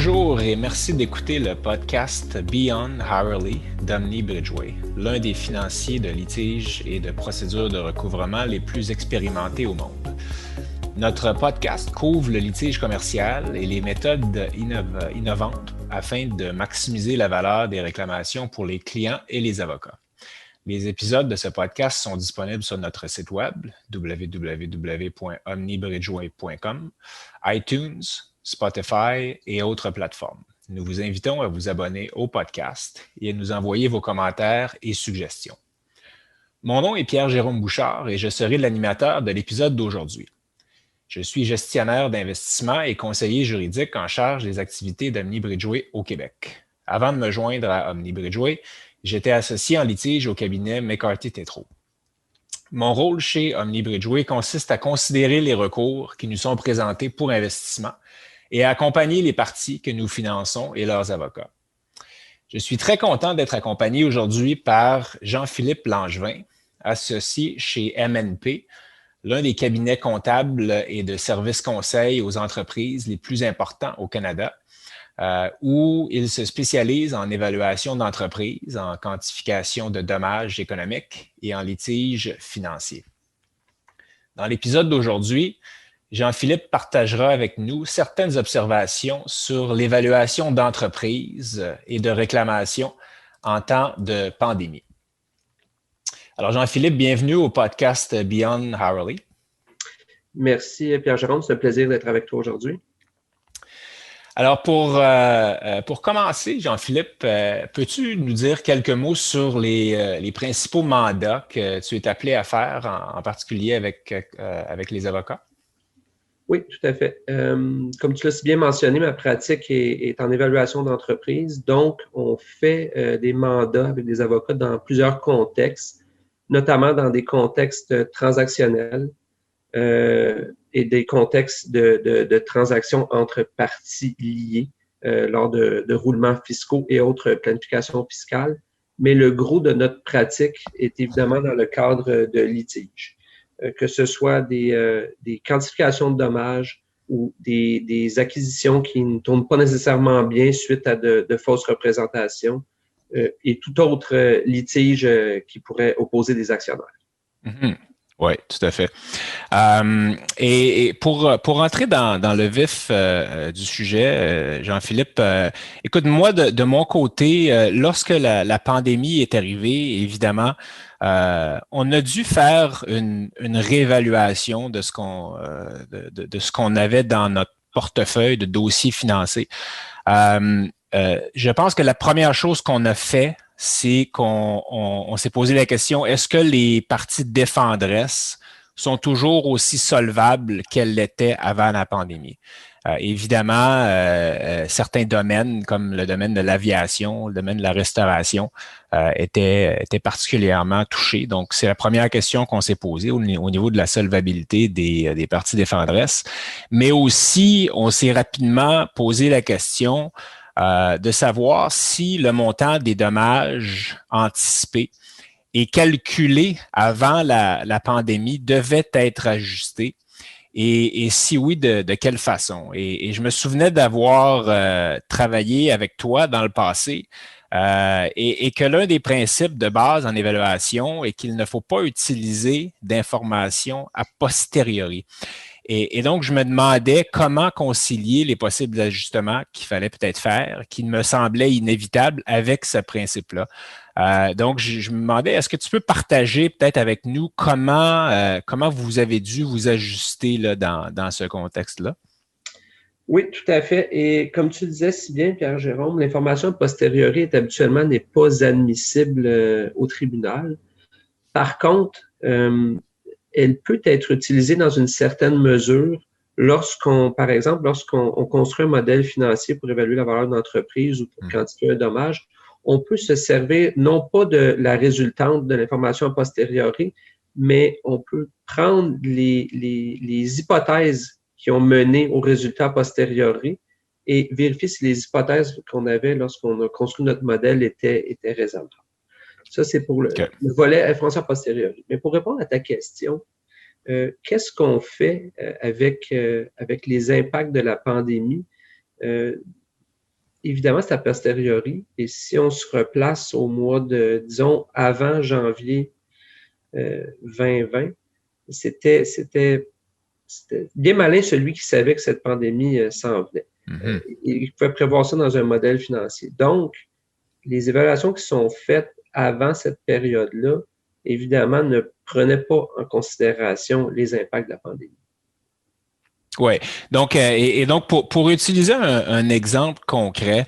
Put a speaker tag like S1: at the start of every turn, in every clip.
S1: Bonjour et merci d'écouter le podcast Beyond Hourly d'Omni Bridgeway, l'un des financiers de litiges et de procédures de recouvrement les plus expérimentés au monde. Notre podcast couvre le litige commercial et les méthodes innovantes afin de maximiser la valeur des réclamations pour les clients et les avocats. Les épisodes de ce podcast sont disponibles sur notre site web www.omnibridgeway.com, iTunes, Spotify et autres plateformes. Nous vous invitons à vous abonner au podcast et à nous envoyer vos commentaires et suggestions. Mon nom est Pierre-Jérôme Bouchard et je serai l'animateur de l'épisode d'aujourd'hui. Je suis gestionnaire d'investissement et conseiller juridique en charge des activités d'Omni Bridgeway au Québec. Avant de me joindre à Omni Bridgeway, j'étais associé en litige au cabinet McCarthy-Tétrault. Mon rôle chez Omni Bridgeway consiste à considérer les recours qui nous sont présentés pour investissement et à accompagner les parties que nous finançons et leurs avocats. Je suis très content d'être accompagné aujourd'hui par Jean-Philippe Langevin, associé chez MNP, l'un des cabinets comptables et de services conseils aux entreprises les plus importants au Canada, où il se spécialise en évaluation d'entreprises, en quantification de dommages économiques et en litiges financiers. Dans l'épisode d'aujourd'hui, Jean-Philippe partagera avec nous certaines observations sur l'évaluation d'entreprises et de réclamations en temps de pandémie. Alors Jean-Philippe, bienvenue au podcast Beyond Hourly.
S2: Merci Pierre-Jérôme, c'est un plaisir d'être avec toi aujourd'hui.
S1: Alors, pour commencer, Jean-Philippe, peux-tu nous dire quelques mots sur les principaux mandats que tu es appelé à faire, en particulier avec les avocats?
S2: Oui, tout à fait. Comme tu l'as si bien mentionné, ma pratique est en évaluation d'entreprise. Donc, on fait des mandats avec des avocats dans plusieurs contextes, notamment dans des contextes transactionnels et des contextes de transactions entre parties liées lors de roulements fiscaux et autres planifications fiscales. Mais le gros de notre pratique est évidemment dans le cadre de litiges. Que ce soit des quantifications de dommages ou des acquisitions qui ne tournent pas nécessairement bien suite à de fausses représentations et tout autre litige qui pourrait opposer des actionnaires.
S1: Mm-hmm. Oui, tout à fait. Et pour entrer dans le vif du sujet, Jean-Philippe, écoute, moi, de mon côté, lorsque la pandémie est arrivée, évidemment, on a dû faire une réévaluation de ce qu'on avait dans notre portefeuille de dossiers financés. Je pense que la première chose qu'on a fait, c'est qu'on s'est posé la question, est-ce que les parties défenderesses sont toujours aussi solvables qu'elles l'étaient avant la pandémie? Évidemment, certains domaines, comme le domaine de l'aviation, le domaine de la restauration, étaient particulièrement touchés. Donc, c'est la première question qu'on s'est posée au niveau de la solvabilité des parties défenderesses. Mais aussi, on s'est rapidement posé la question de savoir si le montant des dommages anticipés et calculé avant la pandémie devait être ajusté. Et si oui, de quelle façon? Et je me souvenais d'avoir travaillé avec toi dans le passé et que l'un des principes de base en évaluation est qu'il ne faut pas utiliser d'informations a posteriori. Et donc, je me demandais comment concilier les possibles ajustements qu'il fallait peut-être faire, qui me semblaient inévitables avec ce principe-là. Donc, je me demandais, est-ce que tu peux partager peut-être avec nous comment vous avez dû vous ajuster là, dans ce contexte-là?
S2: Oui, tout à fait. Et comme tu le disais si bien, Pierre-Jérôme, l'information a posteriori habituellement n'est pas admissible au tribunal. Par contre, elle peut être utilisée dans une certaine mesure par exemple, lorsqu'on construit un modèle financier pour évaluer la valeur d'une entreprise ou pour quantifier un dommage, on peut se servir non pas de la résultante de l'information a posteriori, mais on peut prendre les hypothèses qui ont mené au résultat a posteriori et vérifier si les hypothèses qu'on avait lorsqu'on a construit notre modèle étaient raisonnables. Ça, c'est pour le volet information a posteriori. Mais pour répondre à ta question, qu'est-ce qu'on fait avec les impacts de la pandémie? évidemment, c'est a posteriori. Et si on se replace au mois de, disons, avant janvier 2020, c'était bien malin celui qui savait que cette pandémie s'en venait.
S1: Mm-hmm.
S2: Il pouvait prévoir ça dans un modèle financier. Donc, les évaluations qui sont faites avant cette période-là, évidemment, ne prenaient pas en considération les impacts de la pandémie.
S1: Oui. Donc, et donc, pour utiliser un exemple concret,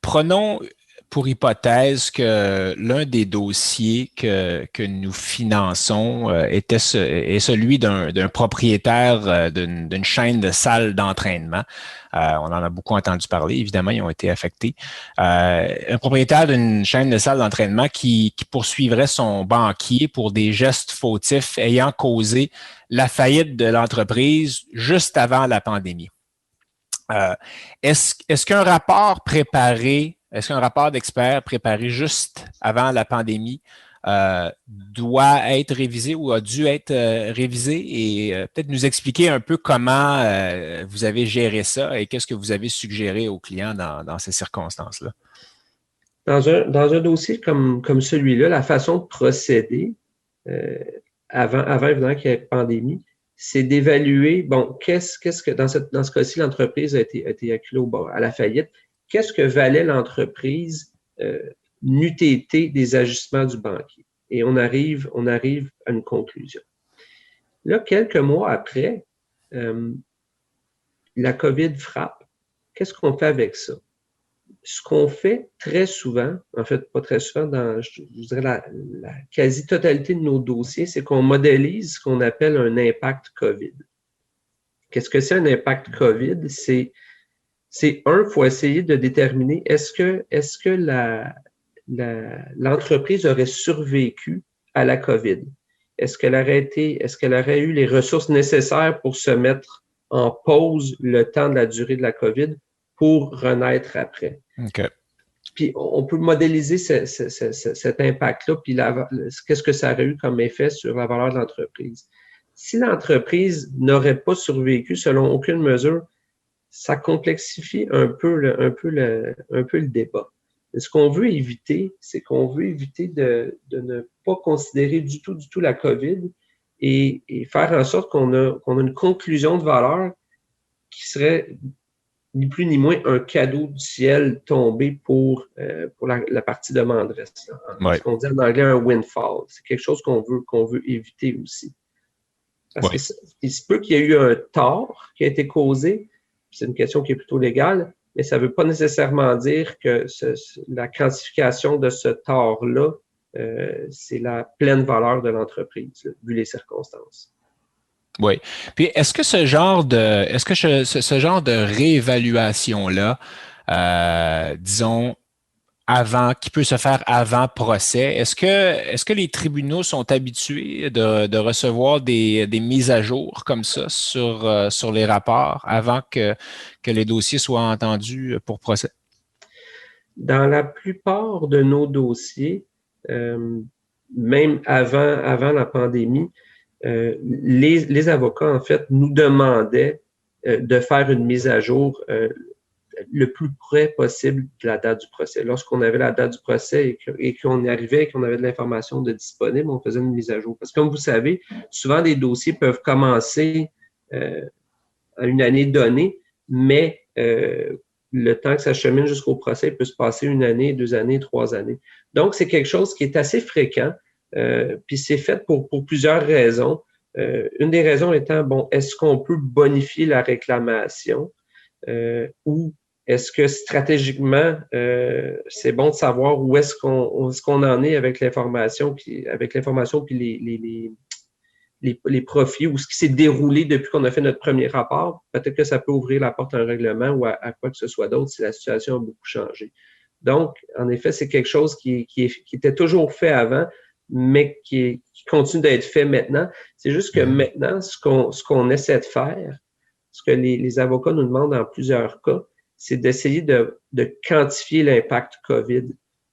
S1: prenons pour hypothèse que l'un des dossiers que nous finançons est celui d'un propriétaire d'une chaîne de salles d'entraînement. On en a beaucoup entendu parler, évidemment, ils ont été affectés. Un propriétaire d'une chaîne de salles d'entraînement qui poursuivrait son banquier pour des gestes fautifs ayant causé la faillite de l'entreprise juste avant la pandémie. Est-ce qu'un rapport d'experts préparé juste avant la pandémie doit être révisé ou a dû être révisé et peut-être nous expliquer un peu comment vous avez géré ça et qu'est-ce que vous avez suggéré aux clients dans ces circonstances-là?
S2: Dans un dossier comme celui-là, la façon de procéder, avant évidemment qu'il y ait pandémie, c'est d'évaluer, bon, qu'est-ce que dans ce cas-ci, l'entreprise a été acculée à la faillite, qu'est-ce que valait l'entreprise n'eût été des ajustements du banquier? Et on arrive à une conclusion. Là, quelques mois après, la COVID frappe. Qu'est-ce qu'on fait avec ça? Ce qu'on fait très souvent, en fait, pas très souvent, dans, je dirais la quasi-totalité de nos dossiers, c'est qu'on modélise ce qu'on appelle un impact COVID. Qu'est-ce que c'est un impact COVID? Il faut essayer de déterminer est-ce que l'entreprise aurait survécu à la COVID? Est-ce qu'elle aurait eu les ressources nécessaires pour se mettre en pause le temps de la durée de la COVID pour renaître après?
S1: Okay.
S2: Puis on peut modéliser cet impact-là, puis qu'est-ce que ça aurait eu comme effet sur la valeur de l'entreprise. Si l'entreprise n'aurait pas survécu selon aucune mesure, ça complexifie un peu le débat. Et ce qu'on veut éviter, c'est qu'on veut éviter de ne pas considérer du tout la COVID et faire en sorte qu'on a une conclusion de valeur qui serait ni plus ni moins un cadeau du ciel tombé pour la partie demanderesse.
S1: Ouais.
S2: Ce qu'on dit en anglais un windfall. C'est quelque chose qu'on veut éviter aussi. Parce que il se peut qu'il y ait eu un tort qui a été causé, c'est une question qui est plutôt légale, mais ça ne veut pas nécessairement dire que la quantification de ce tort-là, c'est la pleine valeur de l'entreprise, vu les circonstances.
S1: Oui. Puis est-ce que ce genre de réévaluation-là, disons, qui peut se faire avant procès, est-ce que les tribunaux sont habitués de recevoir des mises à jour comme ça sur les rapports avant que les dossiers soient entendus pour procès? Dans
S2: la plupart de nos dossiers, même avant la pandémie, les avocats, en fait, nous demandaient de faire une mise à jour le plus près possible de la date du procès. Lorsqu'on avait la date du procès et qu'on y arrivait et qu'on avait de l'information de disponible, on faisait une mise à jour. Parce que comme vous savez, souvent les dossiers peuvent commencer à une année donnée, mais le temps que ça chemine jusqu'au procès peut se passer 1 année, 2 années, 3 années. Donc, c'est quelque chose qui est assez fréquent. Puis c'est fait pour plusieurs raisons. Une des raisons étant, bon, est-ce qu'on peut bonifier la réclamation ou est-ce que stratégiquement, c'est bon de savoir où est-ce qu'on en est avec l'information puis les profits ou ce qui s'est déroulé depuis qu'on a fait notre premier rapport. Peut-être que ça peut ouvrir la porte à un règlement ou à quoi que ce soit d'autre si la situation a beaucoup changé. Donc, en effet, c'est quelque chose qui était toujours fait avant, mais qui continue d'être fait maintenant. C'est juste que maintenant, ce qu'on essaie de faire, ce que les avocats nous demandent dans plusieurs cas, c'est d'essayer de quantifier l'impact COVID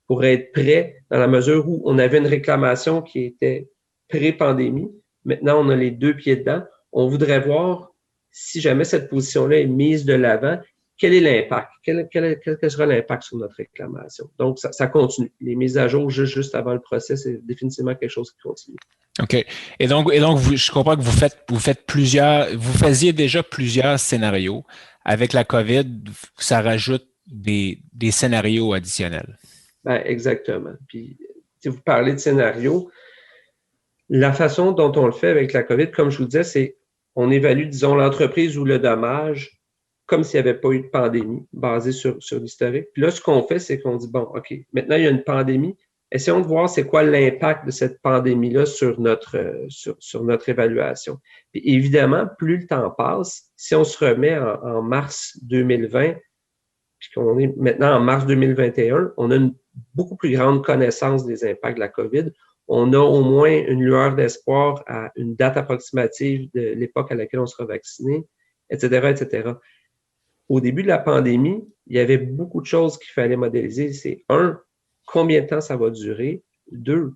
S2: pour être prêt dans la mesure où on avait une réclamation qui était pré-pandémie. Maintenant, on a les 2 pieds dedans. On voudrait voir si jamais cette position-là est mise de l'avant, quel est l'impact? Quel sera l'impact sur notre réclamation? Donc, ça continue. Les mises à jour juste avant le procès, c'est définitivement quelque chose qui continue.
S1: OK. Et donc je comprends que vous faisiez déjà plusieurs scénarios. Avec la COVID, ça rajoute des scénarios additionnels.
S2: Ben, exactement. Puis, si vous parlez de scénarios, la façon dont on le fait avec la COVID, comme je vous disais, c'est on évalue, disons, l'entreprise ou le dommage comme s'il n'y avait pas eu de pandémie, basé sur l'historique. Puis là, ce qu'on fait, c'est qu'on dit, bon, OK, maintenant il y a une pandémie, essayons de voir c'est quoi l'impact de cette pandémie-là sur notre évaluation. Puis évidemment, plus le temps passe, si on se remet en mars 2020, puis qu'on est maintenant en mars 2021, on a une beaucoup plus grande connaissance des impacts de la COVID. On a au moins une lueur d'espoir à une date approximative de l'époque à laquelle on sera vacciné, etc., etc. Au début de la pandémie, il y avait beaucoup de choses qu'il fallait modéliser. C'est un, combien de temps ça va durer? Deux,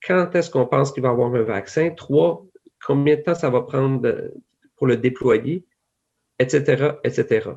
S2: quand est-ce qu'on pense qu'il va y avoir un vaccin? Trois, combien de temps ça va prendre pour le déployer? Etc., etc.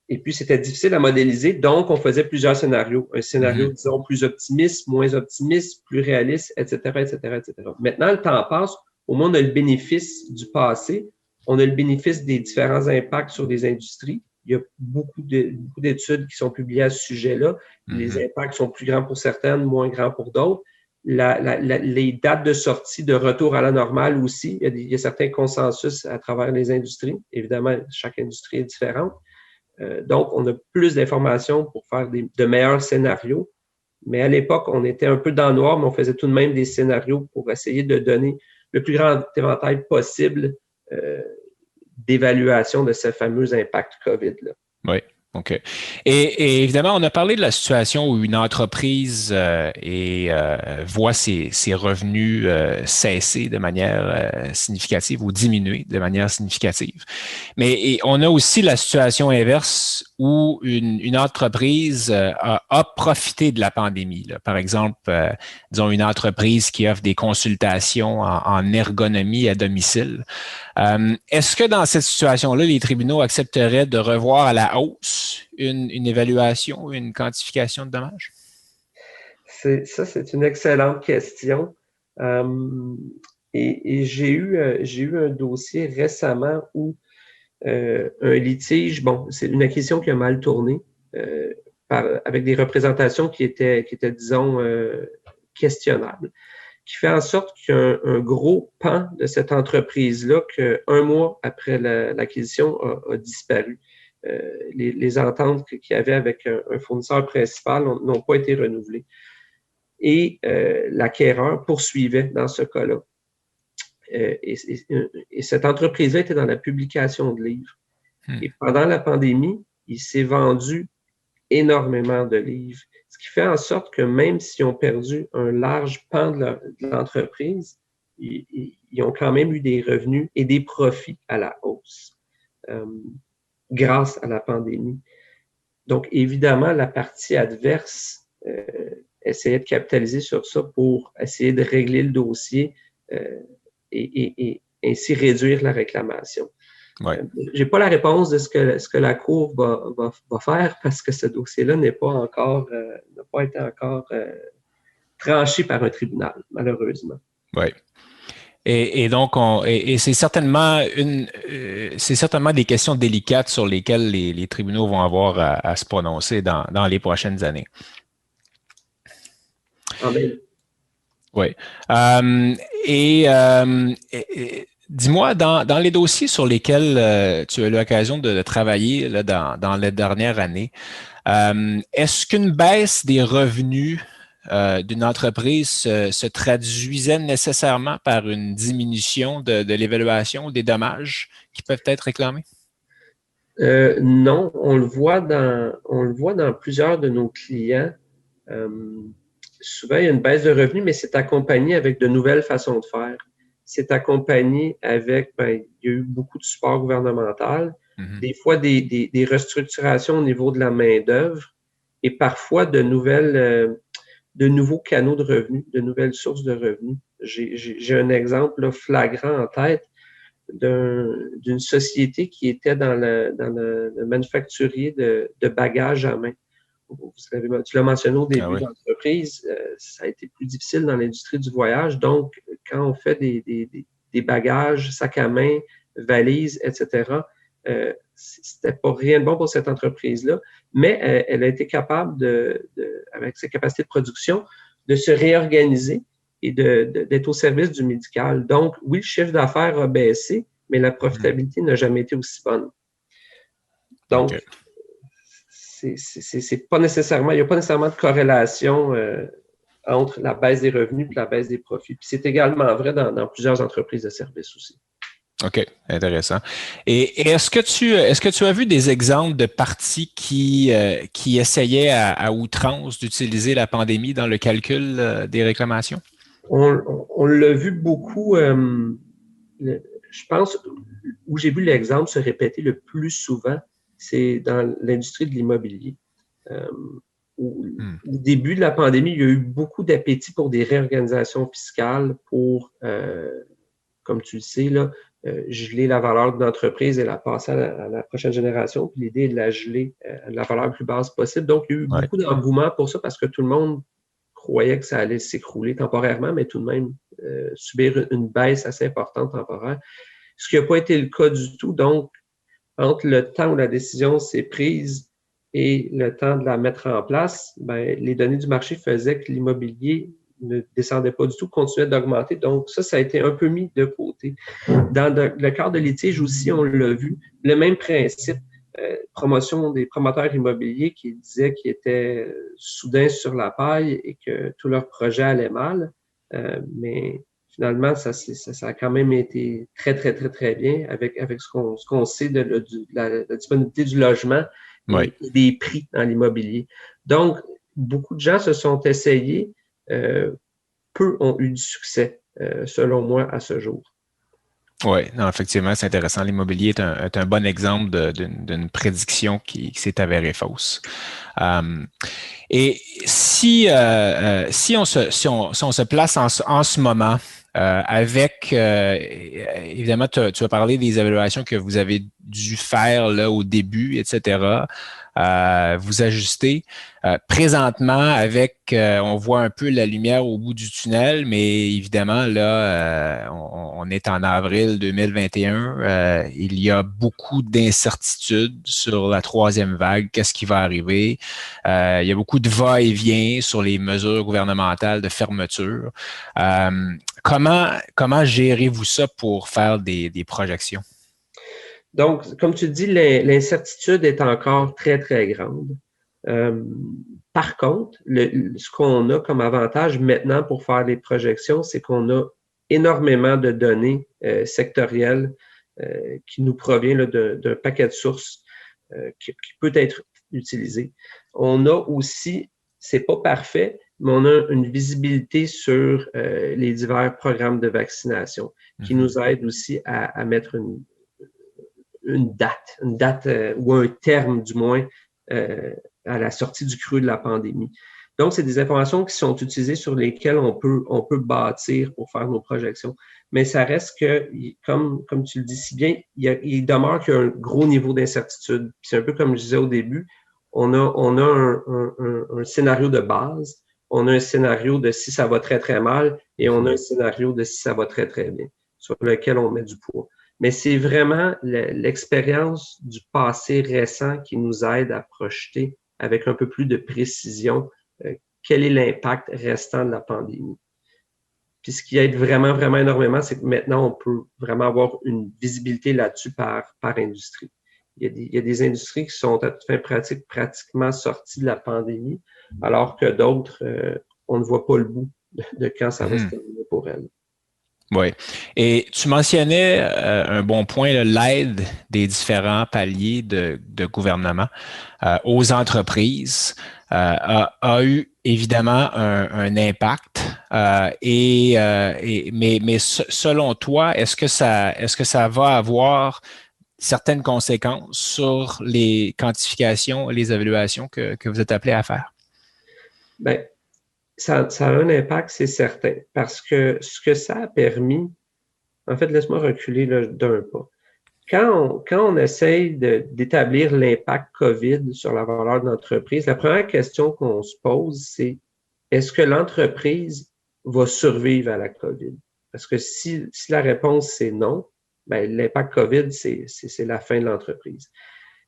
S2: Et puis, c'était difficile à modéliser, donc on faisait plusieurs scénarios. Un scénario, disons, plus optimiste, moins optimiste, plus réaliste, etc., etc., etc. Maintenant, le temps passe, au moins on a le bénéfice du passé, on a le bénéfice des différents impacts sur des industries. Il y a beaucoup d'études qui sont publiées à ce sujet-là. Les impacts sont plus grands pour certaines, moins grands pour d'autres. Les dates de sortie, de retour à la normale aussi, il y a certains consensus à travers les industries. Évidemment, chaque industrie est différente. Donc, on a plus d'informations pour faire de meilleurs scénarios. Mais à l'époque, on était un peu dans le noir, mais on faisait tout de même des scénarios pour essayer de donner le plus grand éventail possible d'évaluation de ce fameux impact COVID-là.
S1: Oui. OK. Et évidemment, on a parlé de la situation où une entreprise voit ses revenus cesser de manière significative ou diminuer de manière significative. Mais on a aussi la situation inverse où une entreprise a profité de la pandémie. Là. Par exemple, disons une entreprise qui offre des consultations en ergonomie à domicile. Est-ce que dans cette situation-là, les tribunaux accepteraient de revoir à la hausse une évaluation, une quantification de dommages?
S2: C'est une excellente question. Et j'ai eu un dossier récemment où un litige, bon, c'est une acquisition qui a mal tourné, avec des représentations qui étaient disons, questionnables, qui fait en sorte qu'il y a un gros pan de cette entreprise-là qu'un mois après l'acquisition a disparu. Les ententes qu'il y avait avec un fournisseur principal n'ont pas été renouvelées. Et l'acquéreur poursuivait dans ce cas-là. Et cette entreprise-là était dans la publication de livres. Et pendant la pandémie, il s'est vendu énormément de livres, ce qui fait en sorte que même s'ils ont perdu un large pan de l'entreprise, ils ont quand même eu des revenus et des profits à la hausse grâce à la pandémie. Donc, évidemment, la partie adverse essayait de capitaliser sur ça pour essayer de régler le dossier et ainsi réduire la réclamation.
S1: Ouais.
S2: J'ai pas la réponse de ce que la Cour va faire parce que ce dossier-là n'a pas été encore tranché par un tribunal, malheureusement.
S1: Oui. Et donc, c'est certainement des questions délicates sur lesquelles les tribunaux vont avoir à se prononcer dans les prochaines années.
S2: Amen.
S1: Oui. Dis-moi, dans les dossiers sur lesquels tu as eu l'occasion de travailler là, dans les dernières années, est-ce qu'une baisse des revenus d'une entreprise se traduisait nécessairement par une diminution de l'évaluation des dommages qui peuvent être réclamés?
S2: Non, on le voit dans plusieurs de nos clients. Souvent, il y a une baisse de revenus, mais c'est accompagné avec de nouvelles façons de faire. C'est accompagné avec, il y a eu beaucoup de support gouvernemental, des fois des restructurations au niveau de la main-d'œuvre et parfois de nouveaux canaux de revenus, de nouvelles sources de revenus. J'ai un exemple là, flagrant en tête. d'une société qui était dans le manufacturier de bagages à main. Tu l'as mentionné au début de l'entreprise, ça a été plus difficile dans l'industrie du voyage. Donc, quand on fait des bagages, sacs à main, valises, etc., c'était pas rien de bon pour cette entreprise-là, mais elle a été capable avec ses capacités de production, de se réorganiser et d'être au service du médical. Donc, oui, le chiffre d'affaires a baissé, mais la profitabilité n'a jamais été aussi bonne. Donc, c'est pas nécessairement, il n'y a pas nécessairement de corrélation entre la baisse des revenus et la baisse des profits. Puis c'est également vrai dans plusieurs entreprises de services aussi.
S1: OK, intéressant. Et est-ce que tu as vu des exemples de partis qui essayaient à outrance d'utiliser la pandémie dans le calcul des réclamations?
S2: On l'a vu beaucoup. Je pense, où j'ai vu l'exemple se répéter le plus souvent, c'est dans l'industrie de l'immobilier. Au début de la pandémie, il y a eu beaucoup d'appétit pour des réorganisations fiscales pour, comme tu le sais, là, geler la valeur d'une entreprise et la passer à la prochaine génération. Puis l'idée est de la geler à la valeur la plus basse possible. Donc, il y a eu beaucoup d'engouement pour ça parce que tout le monde croyait que ça allait s'écrouler temporairement, mais tout de même subir une baisse assez importante temporaire. Ce qui n'a pas été le cas du tout. Donc, entre le temps où la décision s'est prise et le temps de la mettre en place, ben, les données du marché faisaient que l'immobilier ne descendait pas du tout, continuait d'augmenter. Donc, ça a été un peu mis de côté. Dans le cadre de litige aussi, on l'a vu, le même principe, promotion des promoteurs immobiliers qui disaient qu'ils étaient soudain sur la paille et que tout leur projet allait mal. Mais finalement, ça a quand même été très, très, très, très bien avec ce qu'on sait de la disponibilité du logement et des prix dans l'immobilier. Donc, beaucoup de gens se sont essayés, peu ont eu du succès, selon moi, à ce jour.
S1: Oui, effectivement, c'est intéressant. L'immobilier est un bon exemple d'une prédiction qui s'est avérée fausse. Et si on se place en ce moment avec, évidemment, tu as parlé des évaluations que vous avez dû faire là au début, etc., vous ajuster. Présentement, on voit un peu la lumière au bout du tunnel, mais évidemment, là, on est en avril 2021. Il y a beaucoup d'incertitudes sur la troisième vague. Qu'est-ce qui va arriver? Il y a beaucoup de va-et-vient sur les mesures gouvernementales de fermeture. Comment gérez-vous ça pour faire des projections?
S2: Donc, comme tu dis, l'incertitude est encore très, très grande. Par contre, ce qu'on a comme avantage maintenant pour faire des projections, c'est qu'on a énormément de données sectorielles qui nous provient d'un paquet de sources qui peut être utilisé. On a aussi, c'est pas parfait, mais on a une visibilité sur les divers programmes de vaccination qui nous aident aussi à mettre une date ou un terme du moins à la sortie du creux de la pandémie. Donc, c'est des informations qui sont utilisées sur lesquelles on peut bâtir pour faire nos projections. Mais ça reste que, comme tu le dis si bien, il demeure qu'il y a un gros niveau d'incertitude. C'est un peu comme je disais au début, on a un scénario de base, on a un scénario de si ça va très, très mal et on a un scénario de si ça va très, très bien, sur lequel on met du poids. Mais c'est vraiment l'expérience du passé récent qui nous aide à projeter avec un peu plus de précision quel est l'impact restant de la pandémie. Puis ce qui aide vraiment, vraiment énormément, c'est que maintenant, on peut vraiment avoir une visibilité là-dessus par industrie. Il y a des industries qui sont à toute fin pratique pratiquement sorties de la pandémie, alors que d'autres, on ne voit pas le bout de quand ça va se terminer pour elles.
S1: Oui. Et tu mentionnais un bon point, l'aide des différents paliers de gouvernement aux entreprises a eu évidemment un impact. Mais selon toi, est-ce que ça va avoir certaines conséquences sur les quantifications et les évaluations que vous êtes appelés à faire?
S2: Bien, ça a un impact, c'est certain, parce que ce que ça a permis, En fait, laisse-moi reculer là, d'un pas. Quand on essaye d'établir l'impact COVID sur la valeur de l'entreprise, la première question qu'on se pose, c'est est-ce que l'entreprise va survivre à la COVID? Parce que si la réponse c'est non, ben, l'impact COVID, c'est la fin de l'entreprise.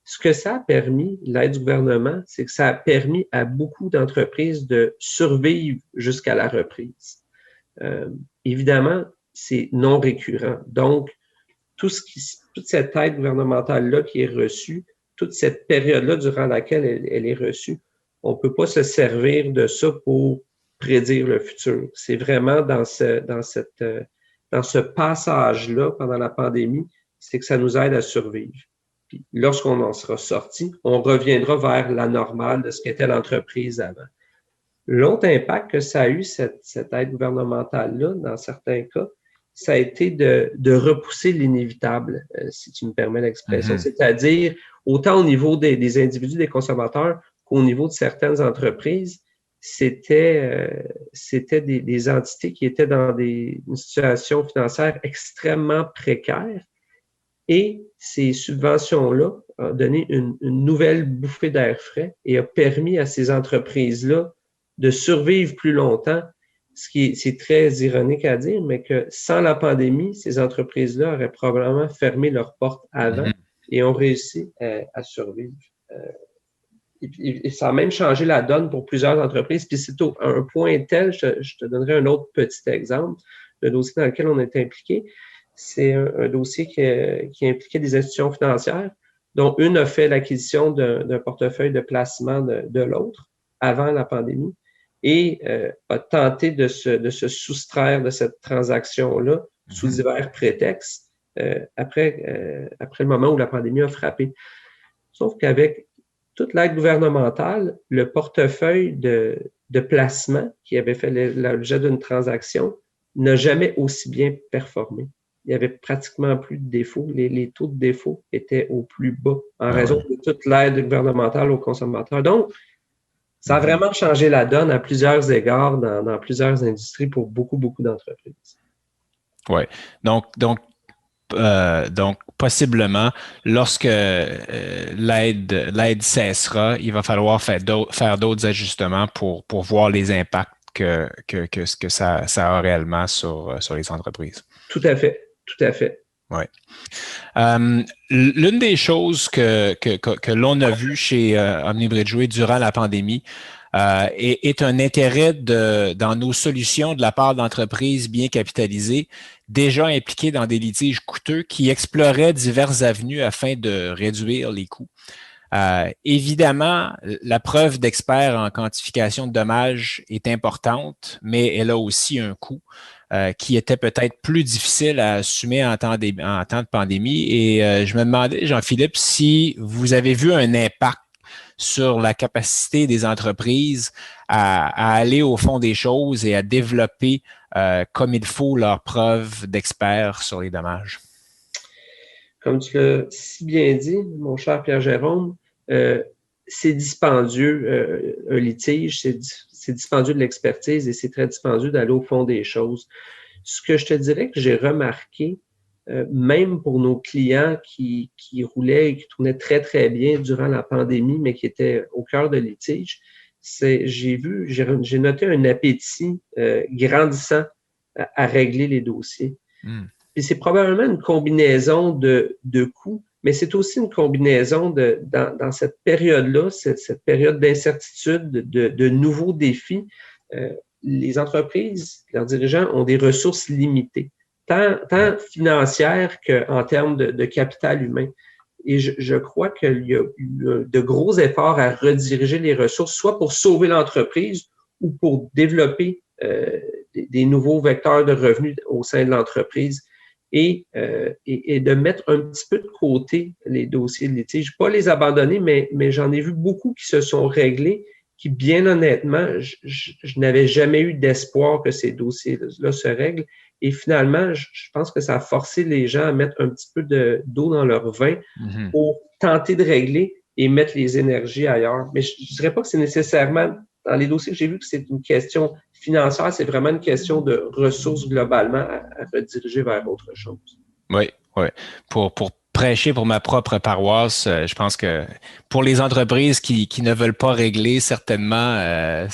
S2: Ce que ça a permis, l'aide du gouvernement, c'est que ça a permis à beaucoup d'entreprises de survivre jusqu'à la reprise. Évidemment, c'est non récurrent. Donc, toute cette aide gouvernementale-là qui est reçue, toute cette période-là durant laquelle elle est reçue, on ne peut pas se servir de ça pour prédire le futur. C'est vraiment dans ce passage-là pendant la pandémie, c'est que ça nous aide à survivre. Puis, lorsqu'on en sera sorti, on reviendra vers la normale de ce qu'était l'entreprise avant. L'autre impact que ça a eu, cette aide gouvernementale-là, dans certains cas, ça a été de repousser l'inévitable, si tu me permets l'expression. C'est-à-dire, autant au niveau des individus, des consommateurs, qu'au niveau de certaines entreprises, c'était des entités qui étaient dans une situation financière extrêmement précaire. Et ces subventions-là ont donné une nouvelle bouffée d'air frais et a permis à ces entreprises-là de survivre plus longtemps, c'est très ironique à dire, mais que sans la pandémie, ces entreprises-là auraient probablement fermé leurs portes avant et ont réussi à survivre. Et ça a même changé la donne pour plusieurs entreprises. Puis c'est un point tel, je te donnerai un autre petit exemple, le dossier dans lequel on est impliqué. C'est un dossier qui impliquait des institutions financières, dont une a fait l'acquisition d'un portefeuille de placement de l'autre avant la pandémie et a tenté de se soustraire de cette transaction-là sous divers prétextes après le moment où la pandémie a frappé. Sauf qu'avec toute l'aide gouvernementale, le portefeuille de placement qui avait fait l'objet d'une transaction n'a jamais aussi bien performé. Il y avait pratiquement plus de défauts. Les taux de défaut étaient au plus bas en raison de toute l'aide gouvernementale aux consommateurs. Donc, ça a vraiment changé la donne à plusieurs égards dans plusieurs industries pour beaucoup, beaucoup d'entreprises.
S1: Oui. Donc, possiblement, lorsque l'aide cessera, il va falloir faire d'autres ajustements pour voir les impacts que ça a réellement sur les entreprises.
S2: Tout à fait. Tout à fait.
S1: Oui. L'une des choses que l'on a vu chez Omni Bridgeway durant la pandémie est un intérêt dans nos solutions de la part d'entreprises bien capitalisées, déjà impliquées dans des litiges coûteux qui exploraient diverses avenues afin de réduire les coûts. Évidemment, la preuve d'expert en quantification de dommages est importante, mais elle a aussi un coût qui était peut-être plus difficile à assumer en temps de pandémie. Et je me demandais, Jean-Philippe, si vous avez vu un impact sur la capacité des entreprises à aller au fond des choses et à développer comme il faut leurs preuves d'experts sur les dommages.
S2: Comme tu l'as si bien dit, mon cher Pierre-Jérôme, c'est dispendieux, un litige, c'est dispendieux de l'expertise et c'est très dispendieux d'aller au fond des choses. Ce que je te dirais que j'ai remarqué, même pour nos clients qui roulaient et qui tournaient très, très bien durant la pandémie, mais qui étaient au cœur de litige, j'ai noté un appétit grandissant à régler les dossiers. Puis c'est probablement une combinaison de coûts, mais c'est aussi une combinaison dans cette période-là, cette période d'incertitude, de nouveaux défis. Les entreprises, leurs dirigeants ont des ressources limitées, tant financières qu'en termes de capital humain. Et je crois qu'il y a eu de gros efforts à rediriger les ressources, soit pour sauver l'entreprise ou pour développer des nouveaux vecteurs de revenus au sein de l'entreprise. Et de mettre un petit peu de côté les dossiers de litige. Pas les abandonner, mais j'en ai vu beaucoup qui se sont réglés, qui, bien honnêtement, je n'avais jamais eu d'espoir que ces dossiers-là se règlent. Et finalement, je pense que ça a forcé les gens à mettre un petit peu d'eau dans leur vin pour tenter de régler et mettre les énergies ailleurs. Mais je ne dirais pas que c'est nécessairement, dans les dossiers que j'ai vus, que c'est une question financière, c'est vraiment une question de ressources globalement à rediriger vers autre chose.
S1: Oui, oui. Pour prêcher pour ma propre paroisse, je pense que pour les entreprises qui ne veulent pas régler, certainement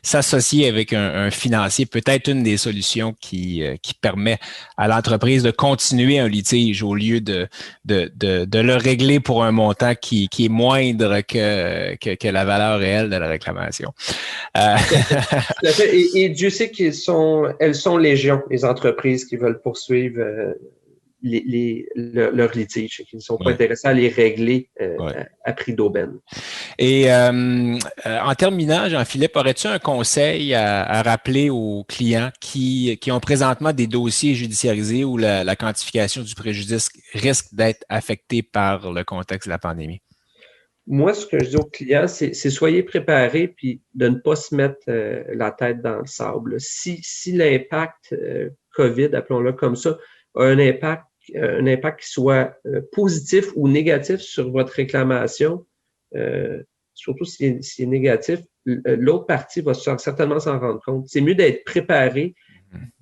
S1: s'associer avec un financier peut être une des solutions qui permet à l'entreprise de continuer un litige au lieu de le régler pour un montant qui est moindre que la valeur réelle de la réclamation.
S2: Et Dieu sait elles sont légion, les entreprises qui veulent poursuivre leurs litiges, qui ne sont pas intéressés à les régler à prix d'aubaine.
S1: Et en terminant, Jean-Philippe, aurais-tu un conseil à rappeler aux clients qui ont présentement des dossiers judiciarisés où la quantification du préjudice risque d'être affectée par le contexte de la pandémie?
S2: Moi, ce que je dis aux clients, c'est soyez préparés puis de ne pas se mettre la tête dans le sable. Si l'impact COVID, appelons-le comme ça, a un impact qui soit positif ou négatif sur votre réclamation, surtout s'il est négatif, l'autre partie va certainement s'en rendre compte. C'est mieux d'être préparé,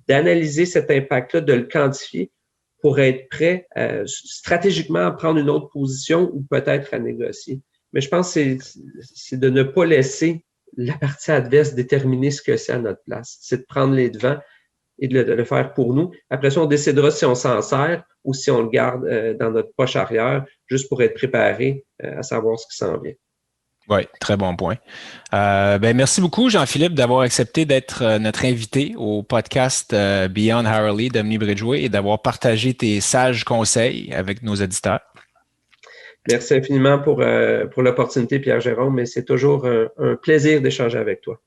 S2: d'analyser cet impact-là, de le quantifier pour être prêt stratégiquement à prendre une autre position ou peut-être à négocier. Mais je pense que c'est de ne pas laisser la partie adverse déterminer ce que c'est à notre place. C'est de prendre les devants et de le faire pour nous. Après ça, on décidera si on s'en sert ou si on le garde dans notre poche arrière, juste pour être préparé à savoir ce qui s'en vient.
S1: Oui, très bon point. Merci beaucoup, Jean-Philippe, d'avoir accepté d'être notre invité au podcast Beyond Hourly d'Omni Bridgeway et d'avoir partagé tes sages conseils avec nos auditeurs.
S2: Merci infiniment pour l'opportunité, Pierre-Jérôme, mais c'est toujours un plaisir d'échanger avec toi.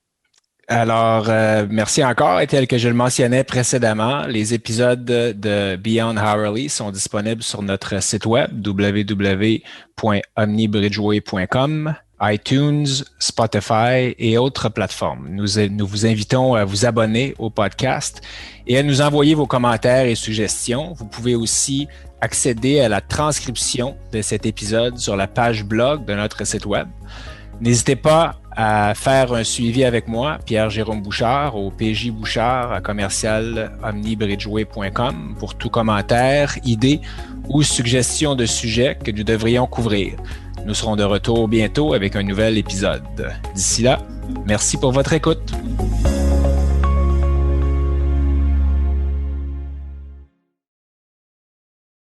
S1: Alors, merci encore. Et tel que je le mentionnais précédemment, les épisodes de Beyond Hourly sont disponibles sur notre site web www.omnibridgeway.com, iTunes, Spotify et autres plateformes. Nous vous invitons à vous abonner au podcast et à nous envoyer vos commentaires et suggestions. Vous pouvez aussi accéder à la transcription de cet épisode sur la page blog de notre site web. N'hésitez pas à faire un suivi avec moi, Pierre-Jérôme Bouchard, au pjbouchard@omnibridgeway.com pour tout commentaire, idée ou suggestion de sujet que nous devrions couvrir. Nous serons de retour bientôt avec un nouvel épisode. D'ici là, merci pour votre écoute.